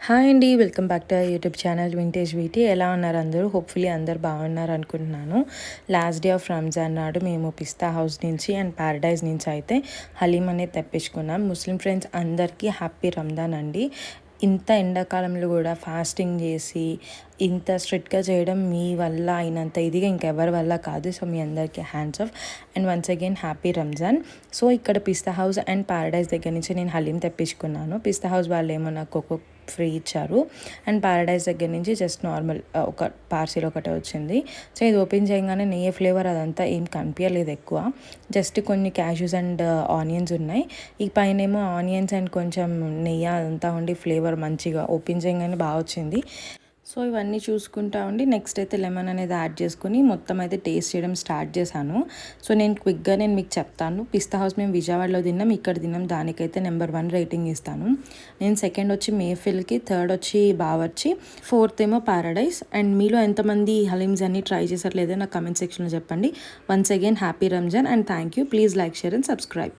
Hi అండి. Welcome back to YouTube channel vintage వీటీ. ఎలా ఉన్నారు అందరూ? హోప్‌ఫుల్లీ అందరూ బాగున్నారు అనుకుంటున్నాను. లాస్ట్ డే ఆఫ్ రంజాన్ నాడు మేము పిస్తా హౌస్ నుంచి అండ్ పారడైజ్ నుంచి అయితే హలీం అనేది తెప్పించుకున్నాం. ముస్లిం ఫ్రెండ్స్ అందరికీ హ్యాపీ రంజాన్ అండి. ఇంత ఎండాకాలంలో కూడా ఫాస్టింగ్ చేసి ఇంత స్ట్రిక్ట్గా చేయడం మీ వల్ల అయినంత ఇదిగా ఇంకెవరి వల్ల కాదు. సో మీ అందరికీ hands of and once again happy Ramzan. So ఇక్కడ పిస్తా హౌస్ అండ్ పారడైజ్ దగ్గర నుంచి నేను హలీం తెప్పించుకున్నాను. పిస్తా హౌస్ వాళ్ళు ఏమో నాకు కోకో ఫ్రీ ఇచ్చారు అండ్ పారడైజ్ దగ్గర నుంచి జస్ట్ నార్మల్ ఒక పార్సిల్ ఒకటే వచ్చింది. సో ఇది ఓపెన్ చేయగానే నెయ్యి ఫ్లేవర్ అదంతా ఏం కనిపించలేదు ఎక్కువ. జస్ట్ కొన్ని క్యాష్యూస్ అండ్ ఆనియన్స్ ఉన్నాయి. ఈ పైన ఏమో ఆనియన్స్ అండ్ కొంచెం నెయ్యి అదంతా ఉండి ఫ్లేవర్ మంచిగా ఓపెన్ చేయగానే బాగా వచ్చింది. సో ఇవన్నీ చూసుకుంటా ఉండి నెక్స్ట్ అయితే లెమన్ అనేది యాడ్ చేసుకుని మొత్తం అయితే టేస్ట్ చేయడం స్టార్ట్ చేశాను. సో నేను మీకు చెప్తాను. పిస్తా హౌస్ మేము విజయవాడలో తిన్నాం, ఇక్కడ తిన్నాం, దానికైతే నెంబర్ 1 రేటింగ్ ఇస్తాను. నేను సెకండ్ వచ్చి మేఫిల్కి, థర్డ్ వచ్చి బావర్చి, ఫోర్త్ ఏమో పారడైజ్. అండ్ మీలో ఎంతమంది హలీమ్స్ అన్ని ట్రై చేశారు లేదో నాకు కమెంట్ సెక్షన్లో చెప్పండి. Once again happy Ramzan and thank you. Please like, share and subscribe.